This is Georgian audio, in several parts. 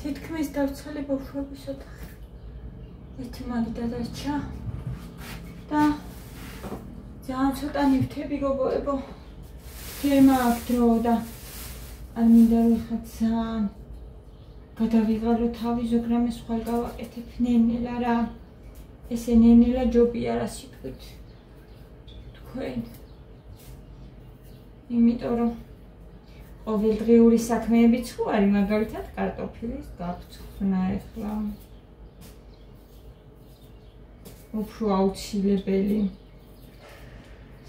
თითქმის დავცხელი ბავშვების ოთახი. ერთი მაგიდა დარჩა და ძალიან ცოტა ნივთები გოგოებო. გემა აქ დრო და არ მინდა რომ ხა ძალიან გადავიღალო თავი ზოგრამე სხვა გავაკეთებ ნენელა რა. ესე ნენელა ჯობია რა სიტყვით თქვენ. იმიტომ რომ ყოველდღიური საქმეებიც ხო არის მაგალითად კარტოფილის გაფრთხნა ეხლა. უფრო აუცილებელი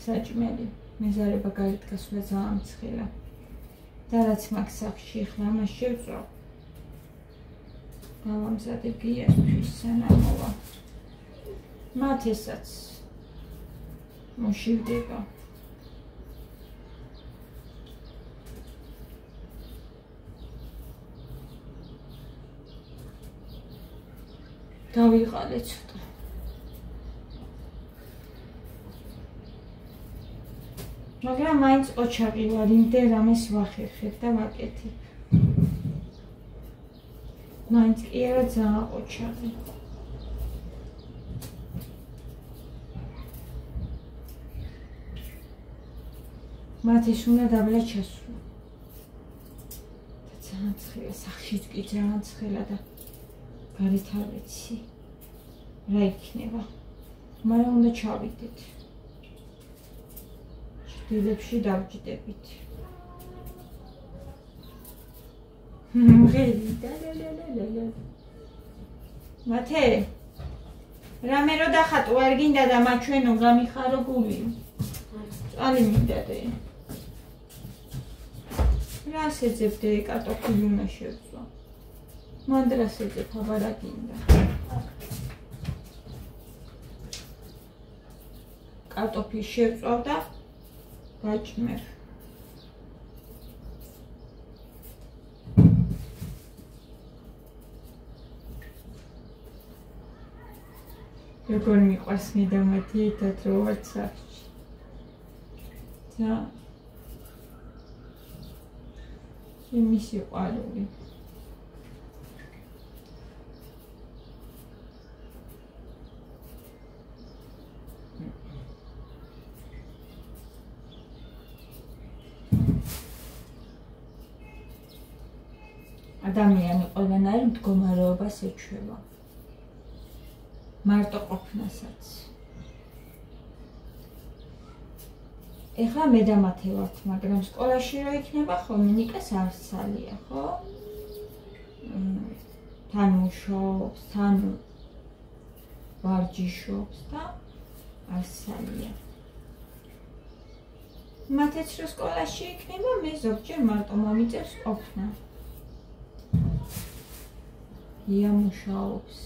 საჭმელი მეზარება გაიდგასვა ძალიან ცხელა. და რაც მაგ სახში ეხლა ამას შევწვა. გავამზადებ გიასთვის სანამოვა. მათ ესაც მოშივდება. დავიღალე ცოტა. მაგრამ მაინც ოჩაყი ვარ, იმდენ რამეს ვახერხებ და ვაკეთებ. მაინც კი არა ძალიან ოჩაყი. მათ ის უნდა დაბლა ჩასვლა. და ძალიან ცხელა, სახშიც კი ძალიან ცხელა და გარეთ არ ვიცი რა იქნება. მაგრამ უნდა ჩავიდეთ. დილებში დავჯდებით. ღელი და ლელელელელე. მათე რამე რო დახატო არ გინდა და მაჩვენო გამიხარო გული. წალი მინდადე. რა შეძებდე კარტოფილი უნდა შევწვა. მანდრას ეძებ აბარა გინდა. კარტოფილი შევწვავ და გაჭმევ. როგორ მიყვარს მიდამათი ერთად რო ვარ სახში. და იმის სიყვარული. ადამიანი ყველანაირ მდგომარეობას ეჩვევა. მარტო ყოფნასაც. ეხლა მე და მათე ვართ, მაგრამ სკოლაში რო იქნება ხოლმე ნიკას არსალია, ხო? თან მუშაობს, თან ვარჯიშობს და არსალია. მათეც რო სკოლაში იქნება, მე ზოგჯერ მარტო მომიწევს ყოფნა. იამუშაობს.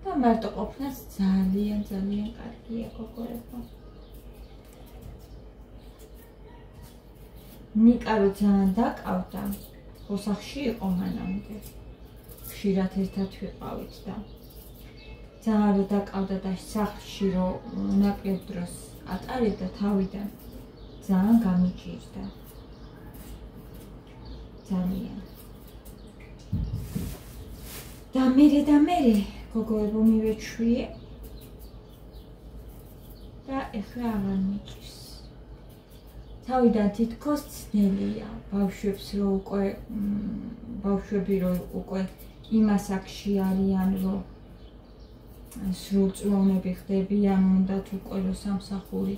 და მარტო ყოფნას ძალიან კარგია გოგოებო. ნიკა რო ძალიან დაკავდა, ხოსახში იყო მანამდე. ხშირად ერთად ვიყავით და ძალიან რო დაკავდა და სახლში რო ნაკლებ დროს ატარებდა თავიდან ძალიან გამიჭირდა. ძალიან. და მერე გოგოებო მივეჩვიე და ეხლა აღარ მიჭირს. თავიდან თითქოს ცნელია ბავშვებს რო უკვე ბავშვები რო უკვე იმას აქში არიან რომ სრულწლოვნები ხდებიან უნდათ უკვე რო სამსახური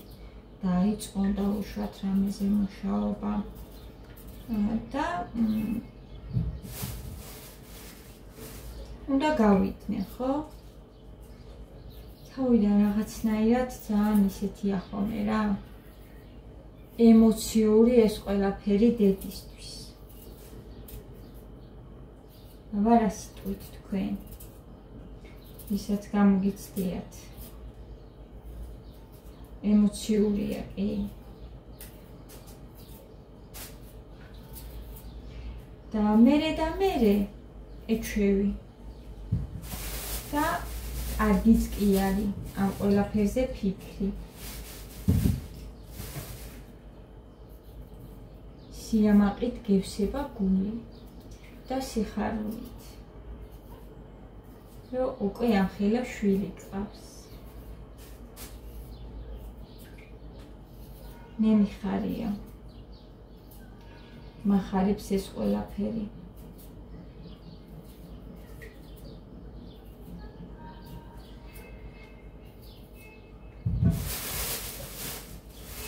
დაიწყონ და უშუალოდ რამეზე მუშაობა და უნდა გავიდნენ, ხო? თავიდან რაღაცნაირად ძალიან ისეთი ახონე რა. ემოციური ეს ყველაფერი დედისთვის. ვარა სიტყვით თქვენ. ისაც გამოგიცდიათ. ემოციურია კი. და მერე ეჩვევი. და კარგიც კი არის ამ ყველაფერზე ფიქრი. სიამაყით გევსება გული და სიხარულით, რომ უკვე ამხელა შვილი გყავს. მე მიხარია. მახარებს ეს ყველაფერი.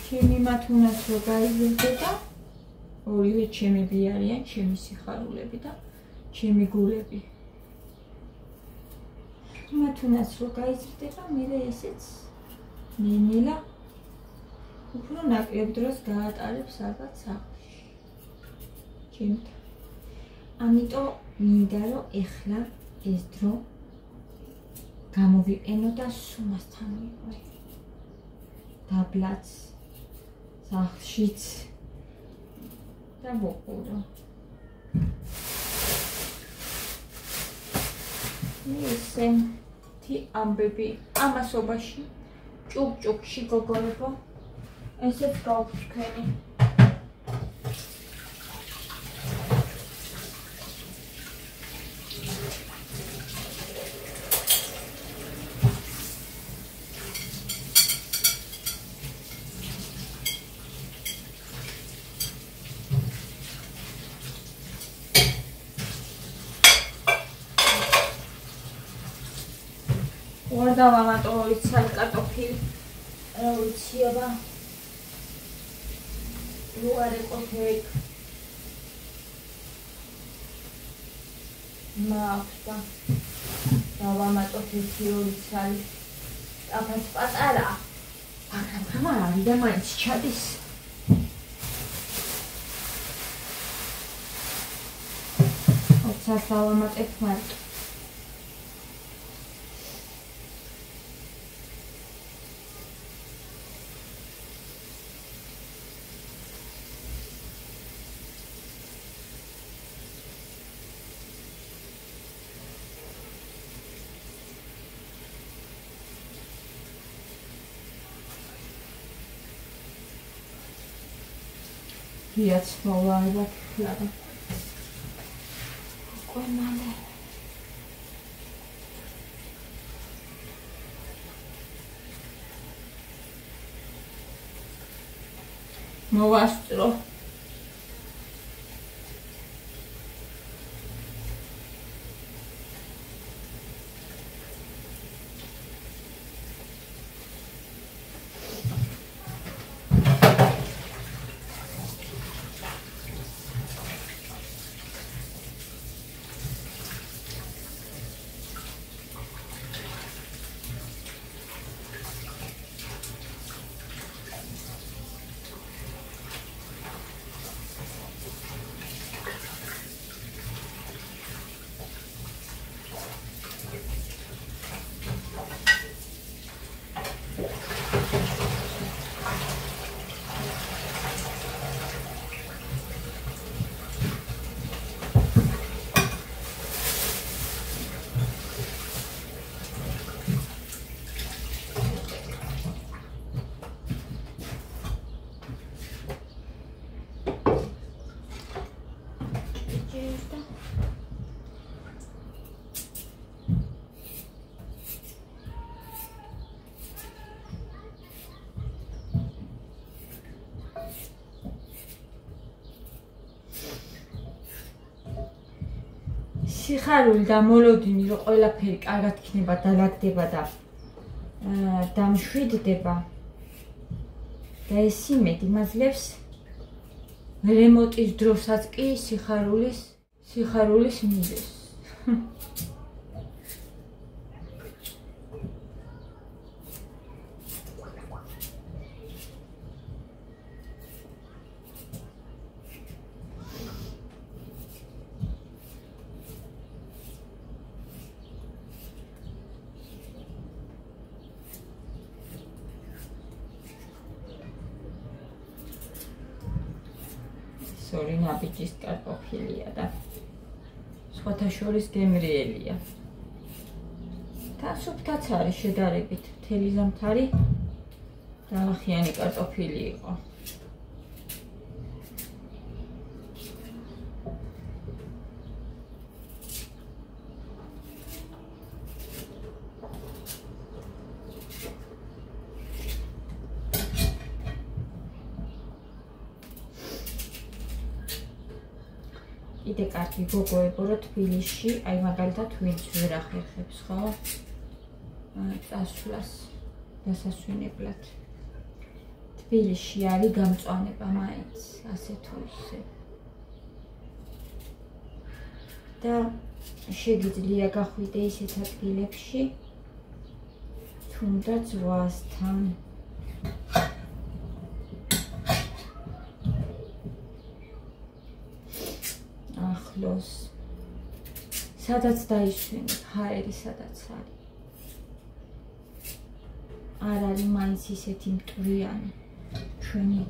ჩემი მათუნაც რო გაიზრდება, ორივე ჩემები არიან, ჩემი სიხარულები და ჩემი გულები. მათუნაც რო გაიზრდება, მე ესეც ნინილა უფრო ნაკლებ დროს გაატარებს ალბათ სახლში. ჩემთან. ამიტომ მინდა რომ ეხლა ეს დრო გამოვიყენო და სუმასთან ვიყო. დაბლაც სახლშიც და ვუყურო. ისე თი ამბები ამასობაში ჭუკ-ჭუკში გოგონებო. ესეც გავფრთხენი. ვადავამატო იცალ კარტოფილი. რა ვიციება. Luare copec. Mafta. Davamato tetiori sali. Apas patara. Მაგრამ თამარა ვიდა მაინც ჩადის. ოცას დავამატებ მარტო. Jetzt mal wegklappen. Guck mal. Mowastro. სიხარული და მოლოდინი რომ ყველაფერი კარგად იქნება, დალაგდება და დამშვიდდება. და ეს იმედი მაძლევს რემონტის დროსაც კი სიხარულის მიზეზს. სორინა ბიჭის კარტოფილია და სხვათა შორის გემრიელია. და სუფთაც არის შედარებით, მთელი ზამთარი დაღახიანი კარტოფილი იყო. კიდე კარგი გოგოებო, რომ თბილისში, აი მაგალითად ვინც ვერ ახერხებს, ხო? წასვლას დასასვენებლად. თბილისში არის გამწვანება მაინც, ასე თუ ისე. და შეგიძლია გახვიდე ისეთ ადგილებში, თუნდაც ზღვასთან. ახლოს. სადაც დაისვენებ, ჰაერი სადაც არის. არ არის მაინც ისეთი მტვრიანი ჩვენი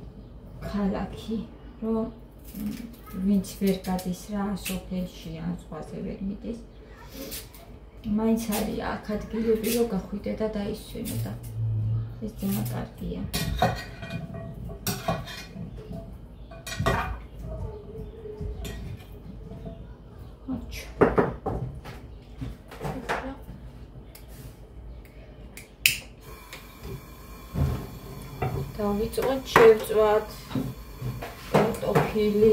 ქალაქი, რომ ვინც ვერ გადის რა სოფელში ან ზღვაზე ვერ მიდის. მაინც არის აქ ადგილები, რომ გახვიდე და დაისვენო და ეს ძალიან კარგია. დავიწყოთ შევწვათ კარტოფილი.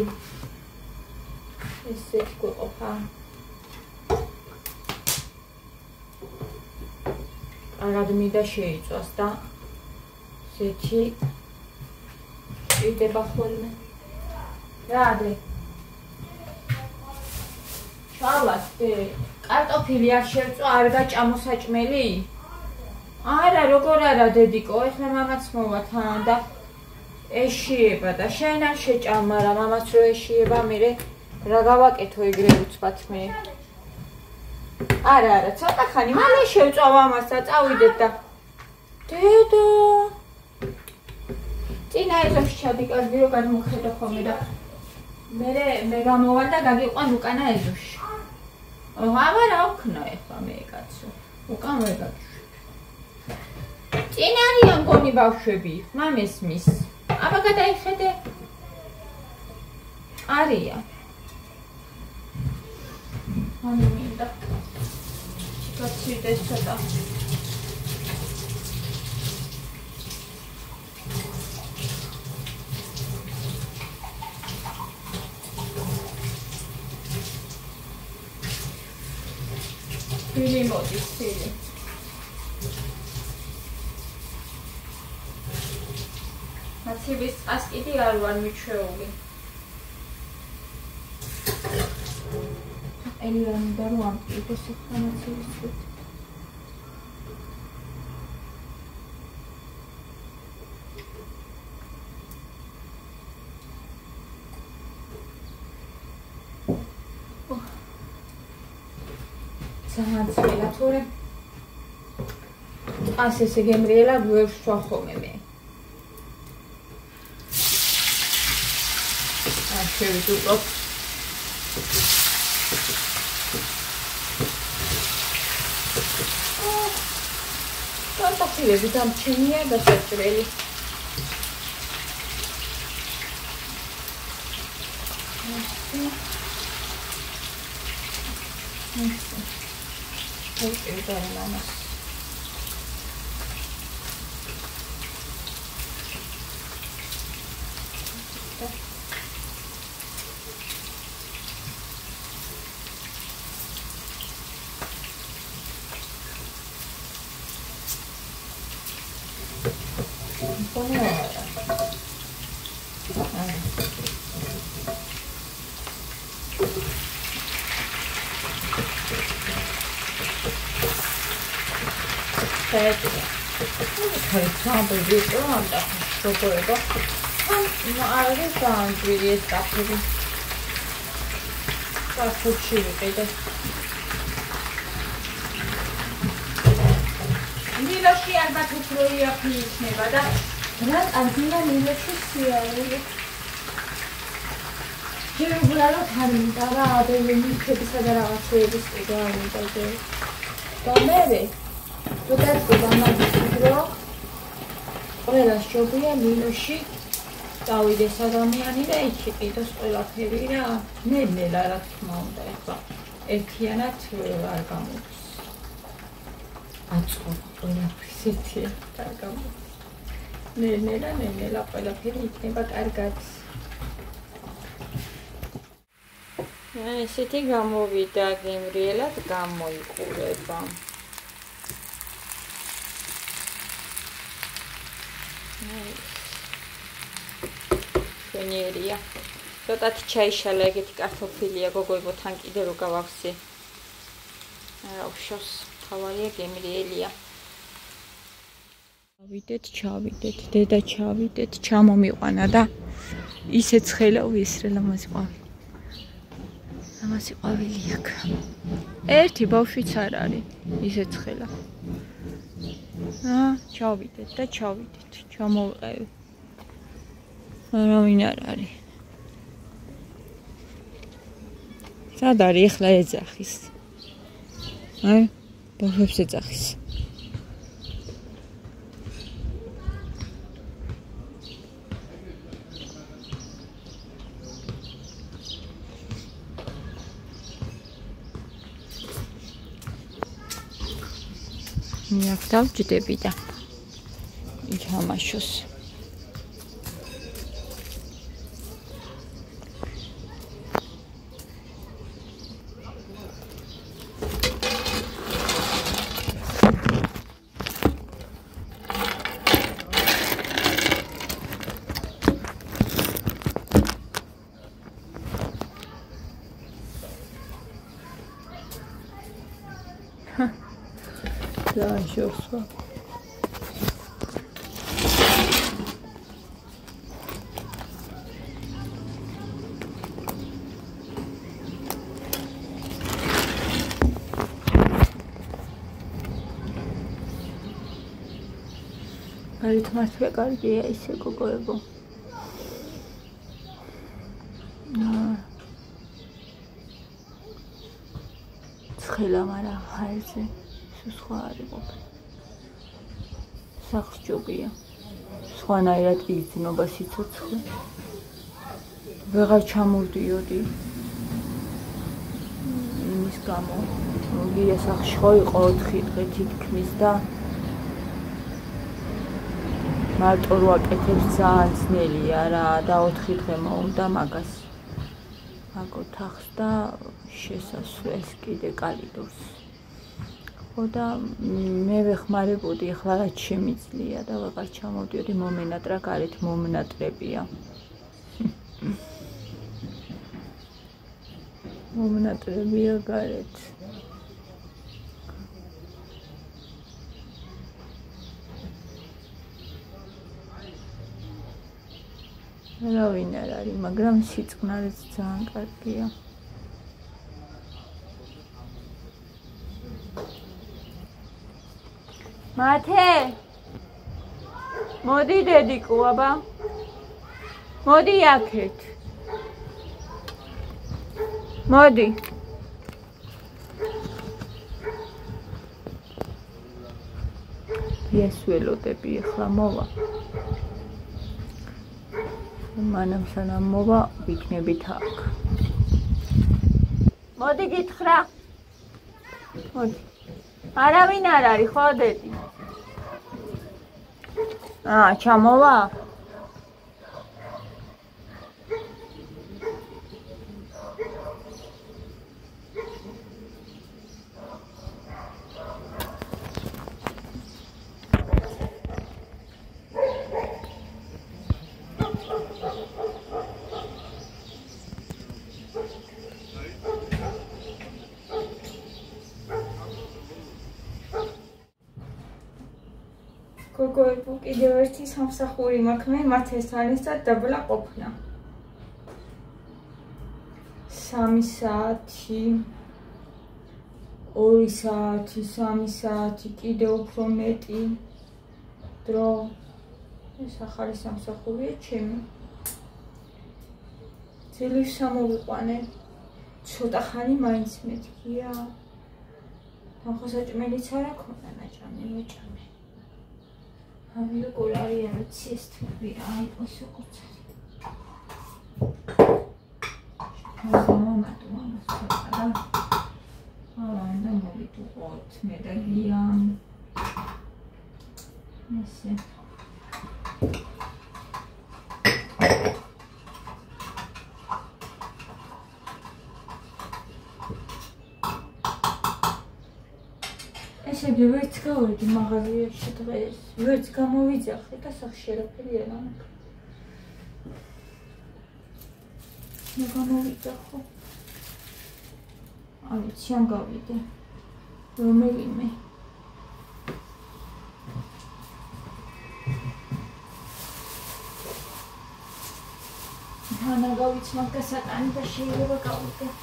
ესეთი გვეყოფა. კარგად მინდა შეიწვას და ესეთი იდება ხოლმე. რა ადრე? შალას კარტოფილი არ შევწვა, არ გაჭამო საჭმელი? არა, როგორ არა დედიკო, ეხლა მამაც მოვა თან და ეშიება და შენ არ შეჭამა რა, მამაც რო ეშიება, მერე რა გავაკეთო ეგრე უცბად მე. არა, ცოტა ხანი მალე შევწვა მამას და წავიდეთ და დედო წინა ეზოში ჩადიკარდი რომ გადმოხედა ხოლმე და მე გამოვალ და გაგიყვან უკანა ეზოში. არა ოქნა ეხლა მე კაცო, უკან ვერ გაგიშვ. წინ არიან გონი ბავშვები, მამესმის. აბა გადაიხედე. არიან. ანუ მინდა. ჩიკაციდეს ცოტა. ფილი მოდის, ფილი. მაციბის წყას კიდე არ ვარ მიჩვეული. ელიანი და რომ ამტკიცოს ახლა მაციბის წყით. ძალიან ძვილა თორე წყას ესე გემრიელა გვევს შვა ხოლმე მე. შევიდუყოთ. კარტოფილები დამჩენია დასაჭრელი. ვიყიდე მამას. ნილოში ალბათ უფრო იაფი იქნება და რა კარგია ნილოში სიარული. ჯერ უბრალოდ არ მინდა რა ადრეული ქებისა და რაღაცეების ყიდა არ მინდა ჯერ. და მერე როდესაც დამაგდრო ყველა შობია ნილოში დავიდეს ადამიანი და იქ იყიდოს ყველაფერი რა. ნელ-ნელა რა თქმა უნდა ეხლა ერთიანად არ გამოდის. აწყო ყველაფერს ერთიანად არ გამოდის. ნელ-ნელა ყველაფერი იქნება კარგად. ესეთი გამოვიდა გემრიელად გამოიყურება. შენიერია. ცოტათი ჩაიშალა ეგეთი კარტოფილია გოგოებო თან კიდე რო გავავსი. არა უშავს, თავარია გემრიელია. ჩავიდეთ, დედა ჩავიდეთ, ჩამომიყვანა და ისე ცხელა ვისრელა მასიყვავი. ამას იყვავილი აქ. ერთი ბავშვიც არ არის, ისე ცხელა. ჩავიდეთ და ჩავიდეთ, ჩამოვყევი. არავინ არ არის. სად არის ახლა ეძახის? ბავშვებს ეძახის. აქ დავჯდები და ითამაშოს. Хорошо. რითმასვე კარგია ისე გოგოებო. ცხელა მარა ხალხზე სხვა არის ყოფილი. სახლს ჯობია. სხვანაირად იგრძნობა სიცოცხლე. ვეღარ ჩამოვდიოდი. იმის გამო, მოგია სახლში ხო იყო 4 დღე თითქმის და მარტო რო აკეთებს ძალიან ძნელია რა და 4 დღე მოუნდა მაგას. აკოთ ახს და შესასვლელს კიდე კალიდორს. და მე ვეხმარებოდი ახლა რაც შემიძლია და ვეღარ ჩამოვდიოდი მომენატრა გარეთ მომნატრებია. მომნატრებია გარეთ. არავინ არ არის, მაგრამ სიწყნარეც ძალიან კარგია. მათე მოდი დედიკო აბა მოდი აქეთ მოდი ეს ველოდები ახლა მოვა მანამ სანამ მოვა ვიქნებით აქ მოდი გითხრა მოდი არავინ არ არის ხო დედი ჩამოვა გოგოებო, კიდევ ერთი სამსახური მაქვს მე მათ ეს არისად დაბლა ყოფნა. 3 საათი, 2 საათი, 3 საათი, კიდევ უფრო მეტი დრო. ეს ახალი სამსახურია ჩემი. ძილებს სამოვიყვანე. ცოტა ხანი მაინც მეთქია. ახლა საჭმელიც არ აქვს ნაჭამი მოჭამე. Amigo colari artist vi ai posso cozzare. Mamma tu mamma sta. Andiamo di tu hot medaglia. Sì. ესები ვერც გავედი მაღაზიაში დღეს, ვერც გამოვიძახე და სახში არაფერი არ მაქვს. მე გამოვიძახო. არ ვიცი ან გავიდე. რომელიმე. ანა გავიცნო გასატანი და შეიძლება გავიდე.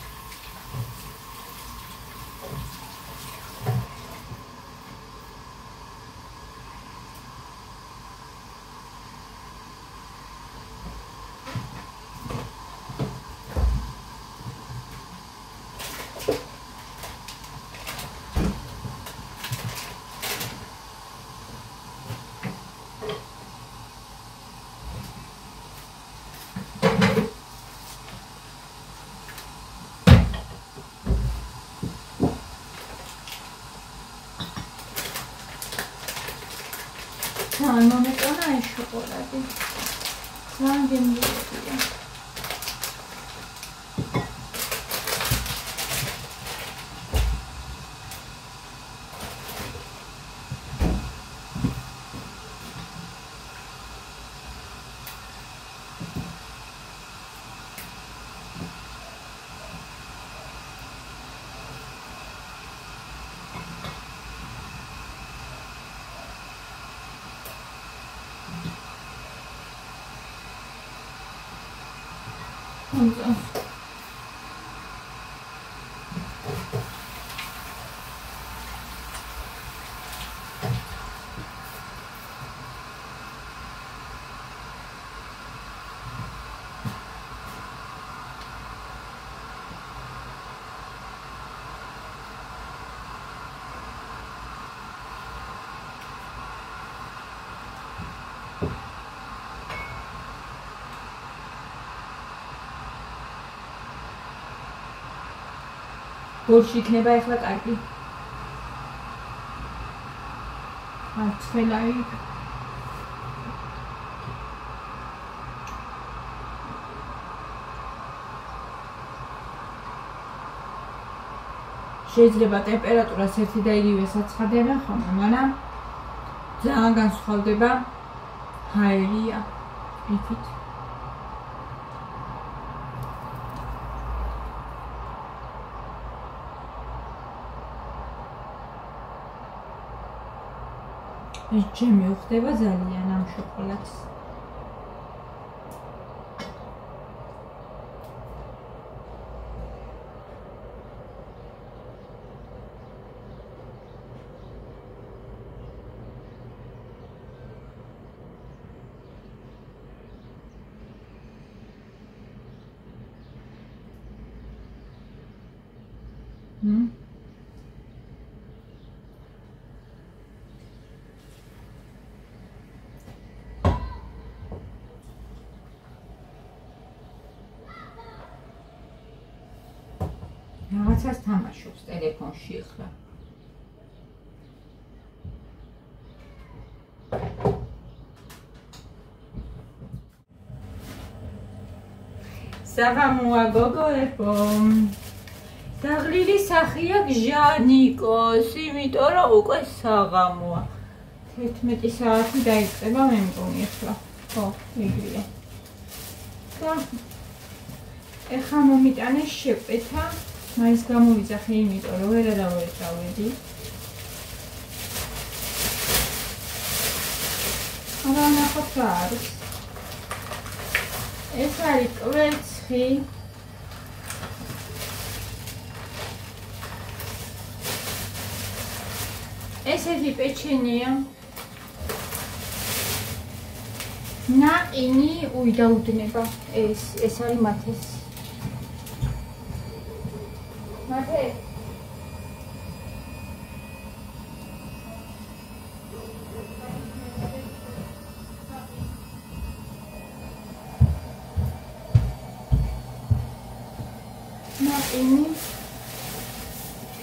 Mama metona e șocolade. L-am gândit. Borș იქნება ახლა კარგი. ათველა იქ. შეიძლება ტემპერატურას ერთი და იგივეს აცხადებენ ხოლმე, მაგრამ ძალიან განსხვავდება ჰაერია იქით. ეს ჯემი უხდება ძალიან ამ შოკოლადს. რაღაცას თამაშობს ტელეფონში ახლა. საღამოა გოგოებო. დაღლილი სახია ჟანიკოს, იმიტომ რომ უკვე საღამოა. 11 საათი დაიწყება მე მგონი ახლა. ხო, იგივეა. და ეხლა მომიტანე შეკვეთა. მაინც გამოვიძახე, იმიტომ რომ ვერავინ დავედი. არა ნახოთ რა არის. ეს არის კვერცხი. ესეთი პეჩენია. ნაყინი უიდაუდნება. ეს არის მათეს. Mate. Naini.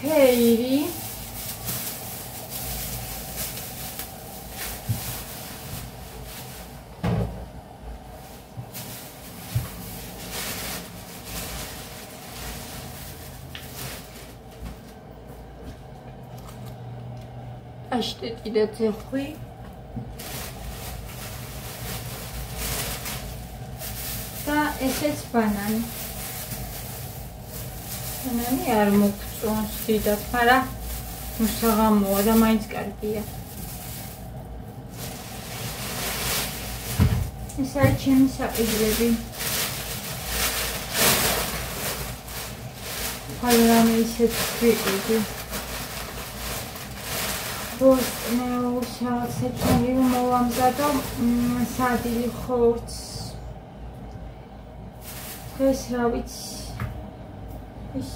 Heiri. პაშტეტი და ძეხვი. და ესეც ბანანი. ბანანი არ მოგწონს დიდად, მაგრამ მოსაღამოა და მაინც კარგია. ეს არის ჩემი საყიდლები. ხალხი ისეთ ვიყიდი. საჩვენი მოვამზადო სადილი ხორცს. დღეს რა ვიცი. ის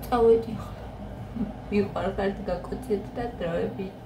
წავედი. მიყვარ კარგი გაკოცეთ და დროებით.